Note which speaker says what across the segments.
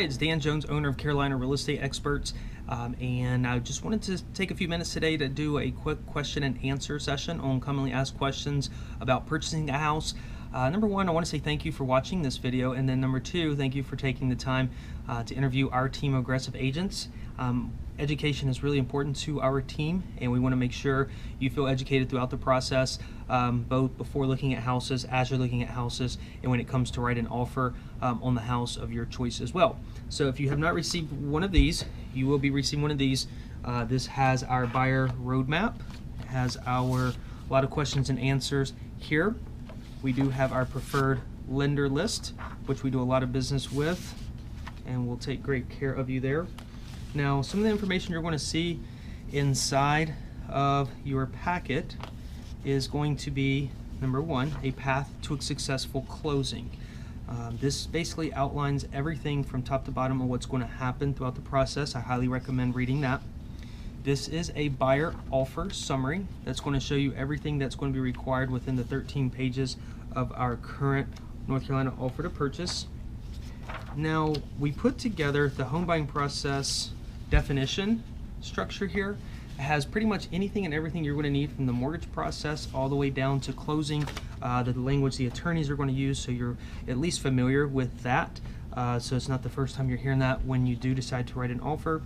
Speaker 1: Hi, it's Dan Jones, owner of Carolina Real Estate Experts, and I just wanted to take a few minutes today to do a quick question and answer session on commonly asked questions about purchasing a house. Number one, I want to say thank you for watching this video, and then number two, thank you for taking the time to interview our team of aggressive agents. Education is really important to our team, and we want to make sure you feel educated throughout the process, both before looking at houses, as you're looking at houses, and when it comes to write an offer on the house of your choice as well. So if you have not received one of these, you will be receiving one of these. This has our buyer roadmap, it has a lot of questions and answers here. We do have our preferred lender list, which we do a lot of business with, and we'll take great care of you there. Now, some of the information you're going to see inside of your packet is going to be, number one, a path to a successful closing. This basically outlines everything from top to bottom of what's going to happen throughout the process. I highly recommend reading that. This is a buyer offer summary that's going to show you everything that's going to be required within the 13 pages of our current North Carolina offer to purchase. Now, we put together the home buying process definition structure here. It has pretty much anything and everything you're going to need from the mortgage process all the way down to closing, the language the attorneys are going to use, so you're at least familiar with that. So it's not the first time you're hearing that when you do decide to write an offer.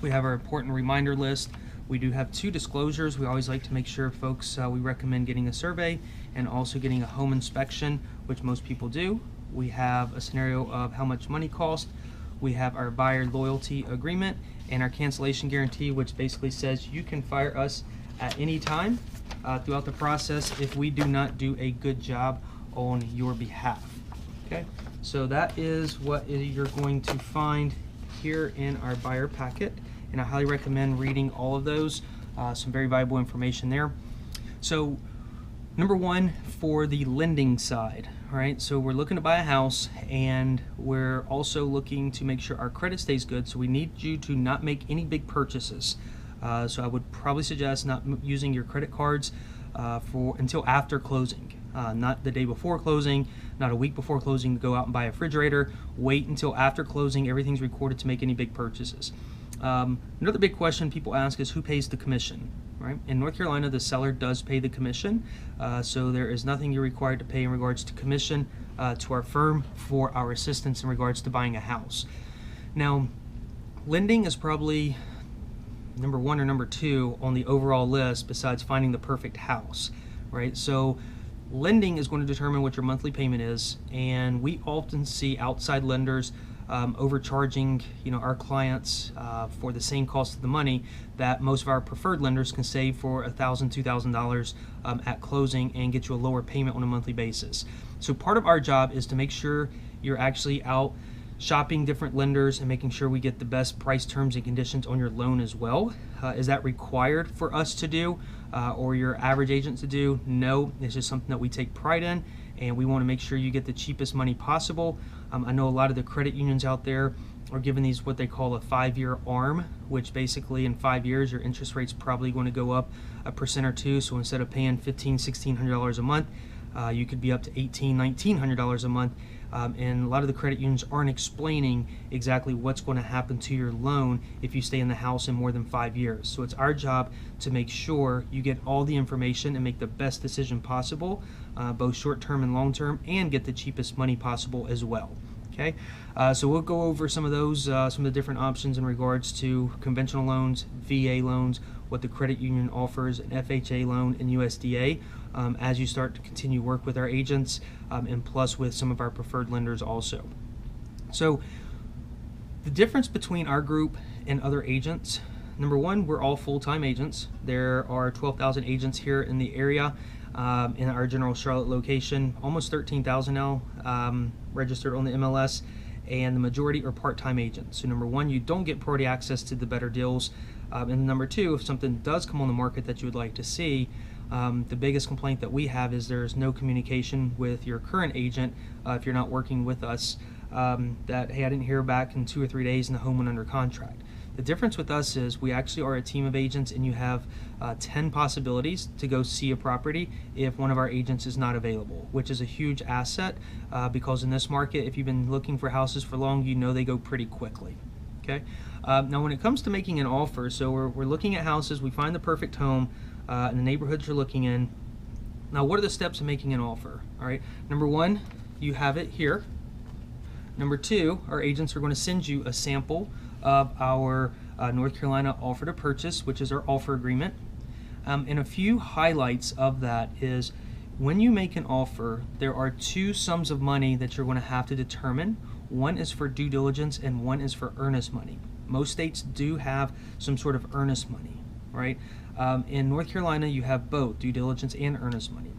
Speaker 1: We have our important reminder list. We do have two disclosures. We always like to make sure folks, we recommend getting a survey and also getting a home inspection, which most people do. We have a scenario of how much money costs. We have our buyer loyalty agreement and our cancellation guarantee, which basically says you can fire us at any time throughout the process if we do not do a good job on your behalf. Okay, so that is what you're going to find here in our buyer packet, and I highly recommend reading all of those. Some very valuable information there. So number one, for the lending side, all right, so we're looking to buy a house, and we're also looking to make sure our credit stays good, so we need you to not make any big purchases. So I would probably suggest not using your credit cards until after closing. Not the day before closing, not a week before closing to go out and buy a refrigerator. Wait until after closing, everything's recorded to make any big purchases. Another big question people ask is who pays the commission, right? In North Carolina, the seller does pay the commission, so there is nothing you're required to pay in regards to commission to our firm for our assistance in regards to buying a house. Now, lending is probably number one or number two on the overall list besides finding the perfect house, right? So lending is going to determine what your monthly payment is, and we often see outside lenders overcharging, our clients for the same cost of the money that most of our preferred lenders can save for $1,000, $2,000 at closing and get you a lower payment on a monthly basis. So part of our job is to make sure you're actually out shopping different lenders and making sure we get the best price, terms, and conditions on your loan as well. Is that required for us to do or your average agent to do? No, it's just something that we take pride in, and we want to make sure you get the cheapest money possible. I know a lot of the credit unions out there are giving these what they call a 5-year ARM, which basically in 5 years your interest rate's probably going to go up 1% or 2%. So instead of paying $1,500, $1,600 a month, you could be up to $1,800, $1,900 a month. And a lot of the credit unions aren't explaining exactly what's going to happen to your loan if you stay in the house in more than 5 years. So it's our job to make sure you get all the information and make the best decision possible, both short-term and long-term, and get the cheapest money possible as well. Okay, so we'll go over some of those, some of the different options in regards to conventional loans, VA loans, what the credit union offers, an FHA loan, and USDA, as you start to continue work with our agents, and plus with some of our preferred lenders also. So the difference between our group and other agents, number one, we're all full-time agents. There are 12,000 agents here in the area. In our general Charlotte location, almost 13,000 now registered on the MLS, and the majority are part-time agents. So number one, you don't get priority access to the better deals, and number two, if something does come on the market that you would like to see, the biggest complaint that we have is there's no communication with your current agent if you're not working with us, that hey, I didn't hear back in 2 or 3 days and the home went under contract. The difference with us is we actually are a team of agents, and you have 10 possibilities to go see a property if one of our agents is not available, which is a huge asset because in this market, if you've been looking for houses for long, you know they go pretty quickly. Okay. Now, when it comes to making an offer, so we're looking at houses, we find the perfect home in the neighborhoods you're looking in. Now, what are the steps of making an offer? All right. Number one, you have it here. Number two, our agents are going to send you a sample of our North Carolina offer to purchase, which is our offer agreement. And a few highlights of that is when you make an offer, there are two sums of money that you're going to have to determine. One is for due diligence and one is for earnest money. Most states do have some sort of earnest money, right? In North Carolina, you have both due diligence and earnest money.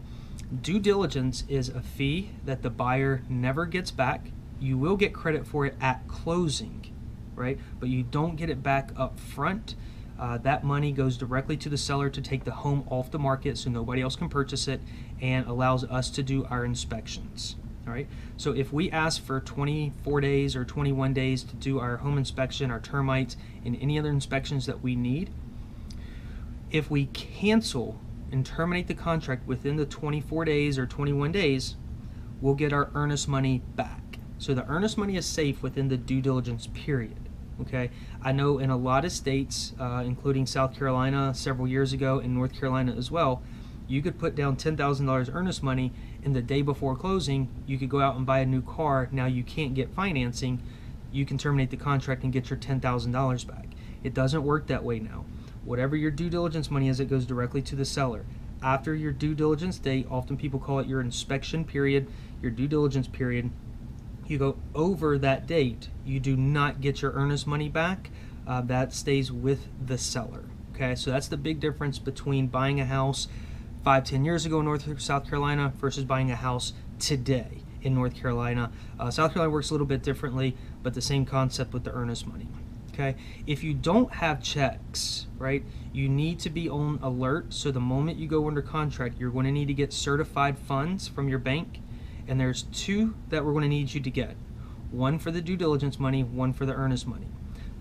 Speaker 1: Due diligence is a fee that the buyer never gets back. You will get credit for it at closing, right? But you don't get it back up front. That money goes directly to the seller to take the home off the market so nobody else can purchase it, and allows us to do our inspections. All right. So if we ask for 24 days or 21 days to do our home inspection, our termites, and any other inspections that we need, if we cancel and terminate the contract within the 24 days or 21 days, we'll get our earnest money back. So the earnest money is safe within the due diligence period. Okay, I know in a lot of states, including South Carolina several years ago, and North Carolina as well, you could put down $10,000 earnest money, and the day before closing, you could go out and buy a new car. Now you can't get financing. You can terminate the contract and get your $10,000 back. It doesn't work that way now. Whatever your due diligence money is, it goes directly to the seller. After your due diligence date, often people call it your inspection period, your due diligence period, you go over that date, you do not get your earnest money back. That stays with the seller. Okay, so that's the big difference between buying a house 5-10 years ago in North or South Carolina versus buying a house today in North Carolina. South Carolina works a little bit differently, but the same concept with the earnest money. Okay, if you don't have checks, right, you need to be on alert. So the moment you go under contract, you're going to need to get certified funds from your bank. And there's two that we're going to need you to get. One for the due diligence money, one for the earnest money.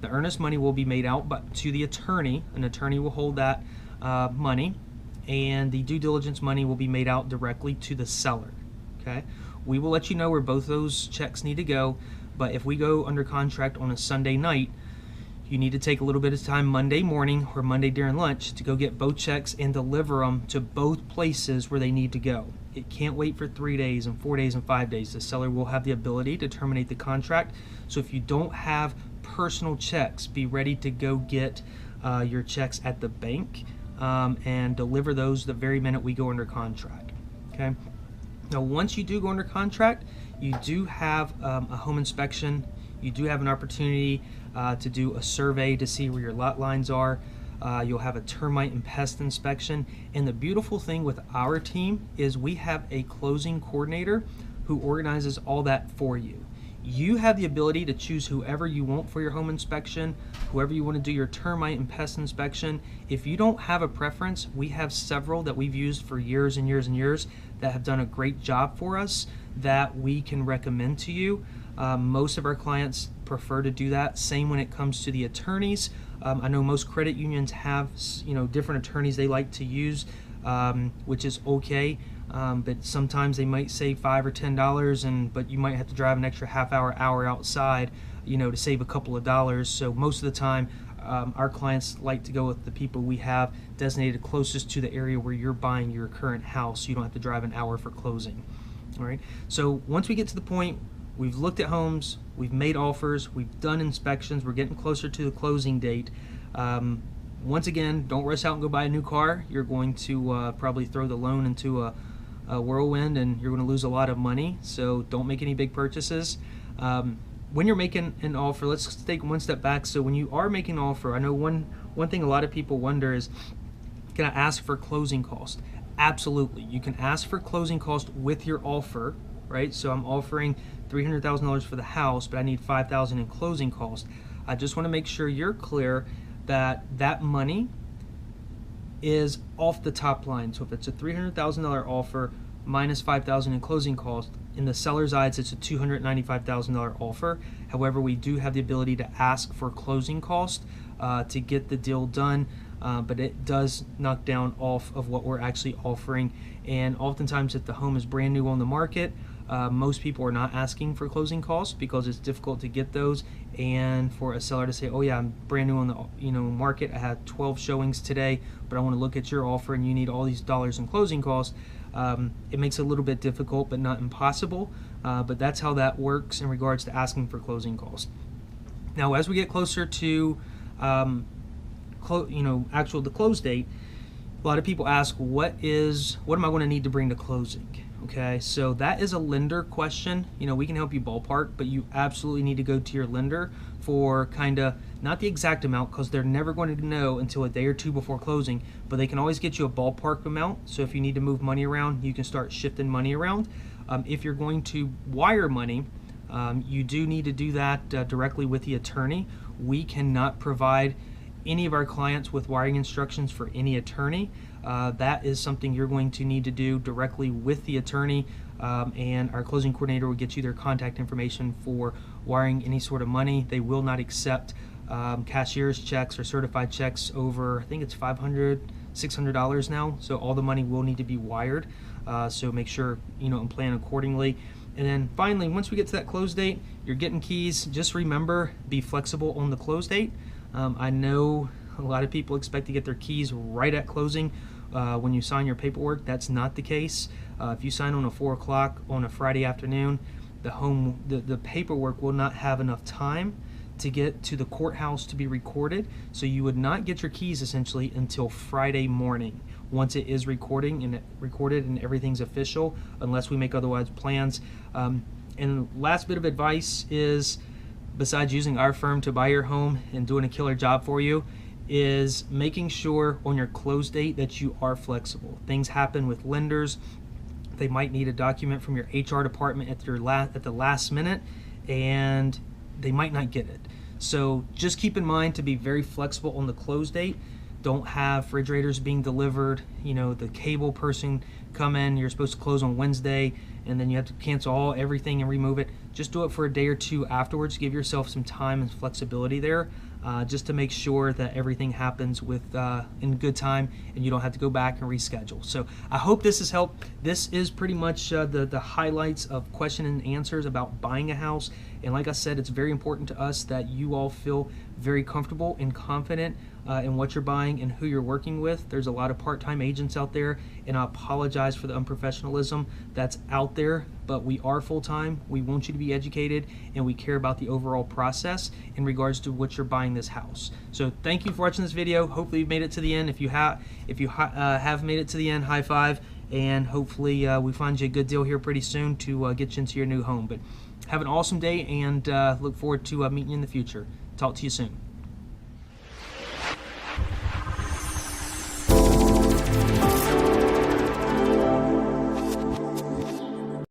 Speaker 1: The earnest money will be made out to the attorney. An attorney will hold that money, and the due diligence money will be made out directly to the seller. Okay, we will let you know where both those checks need to go, but if we go under contract on a Sunday night, you need to take a little bit of time Monday morning or Monday during lunch to go get both checks and deliver them to both places where they need to go. It can't wait for 3 days and 4 days and 5 days. The seller will have the ability to terminate the contract. So if you don't have personal checks, be ready to go get your checks at the bank and deliver those the very minute we go under contract. Okay. Now, once you do go under contract, you do have a home inspection. You do have an opportunity to do a survey to see where your lot lines are. You'll have a termite and pest inspection. And the beautiful thing with our team is we have a closing coordinator who organizes all that for you. You have the ability to choose whoever you want for your home inspection, whoever you want to do your termite and pest inspection. If you don't have a preference, we have several that we've used for years and years and years that have done a great job for us that we can recommend to you. Most of our clients prefer to do that. Same when it comes to the attorneys. I know most credit unions have different attorneys they like to use, which is okay. But sometimes they might save $5 or $10, but you might have to drive an extra half hour outside, to save a couple of dollars. So most of the time, our clients like to go with the people we have designated closest to the area where you're buying your current house. So you don't have to drive an hour for closing. All right. So once we get to the point, we've looked at homes, we've made offers, we've done inspections, we're getting closer to the closing date. Once again, don't rush out and go buy a new car. You're going to probably throw the loan into a whirlwind, and you're going to lose a lot of money. So don't make any big purchases. When you're making an offer, let's take one step back. So when you are making an offer, I know one thing a lot of people wonder is, can I ask for closing cost? Absolutely. You can ask for closing cost with your offer, right? So I'm offering $300,000 for the house, but I need $5,000 in closing cost. I just want to make sure you're clear that that money is off the top line. So if it's a $300,000 offer minus $5,000 in closing cost, in the seller's eyes, it's a $295,000 offer. However, we do have the ability to ask for closing cost to get the deal done. But it does knock down off of what we're actually offering. And oftentimes, if the home is brand new on the market, most people are not asking for closing costs because it's difficult to get those. And for a seller to say, "Oh yeah, I'm brand new on the market. I had 12 showings today, but I want to look at your offer, and you need all these dollars in closing costs," it makes it a little bit difficult, but not impossible. But that's how that works in regards to asking for closing costs. Now, as we get closer to the close date, a lot of people ask, what am I going to need to bring to closing? Okay, so that is a lender question. We can help you ballpark, but you absolutely need to go to your lender for kind of, not the exact amount, because they're never going to know until a day or two before closing, but they can always get you a ballpark amount. So if you need to move money around, you can start shifting money around. If you're going to wire money, you do need to do that directly with the attorney. We cannot provide any of our clients with wiring instructions for any attorney. That is something you're going to need to do directly with the attorney, and our closing coordinator will get you their contact information for wiring any sort of money. They will not accept cashier's checks or certified checks over, I think it's $500, $600 now. So all the money will need to be wired. So make sure and plan accordingly. And then finally, once we get to that close date, you're getting keys. Just remember, be flexible on the close date. I know a lot of people expect to get their keys right at closing when you sign your paperwork. That's not the case. If you sign on a 4 o'clock on a Friday afternoon, the paperwork will not have enough time to get to the courthouse to be recorded. So you would not get your keys essentially until Friday morning, once it is recorded and everything's official, unless we make otherwise plans. And last bit of advice is, besides using our firm to buy your home and doing a killer job for you, is making sure on your close date that you are flexible. Things happen with lenders. They might need a document from your HR department at the last minute, and they might not get it. So just keep in mind to be very flexible on the close date. Don't have refrigerators being delivered, the cable person come in, you're supposed to close on Wednesday, and then you have to cancel everything and remove it. Just do it for a day or two afterwards. Give yourself some time and flexibility there, just to make sure that everything happens in good time and you don't have to go back and reschedule. So I hope this has helped. This is pretty much the highlights of question and answers about buying a house. And like I said, it's very important to us that you all feel very comfortable and confident in what you're buying and who you're working with. There's a lot of part-time agents out there, and I apologize for the unprofessionalism that's out there, but we are full-time. We want you to be educated, and we care about the overall process in regards to what you're buying this house. So thank you for watching this video. Hopefully you've made it to the end. If you have made it to the end, high five, and hopefully we find you a good deal here pretty soon to get you into your new home. But have an awesome day, and look forward to meeting you in the future. Talk to you soon.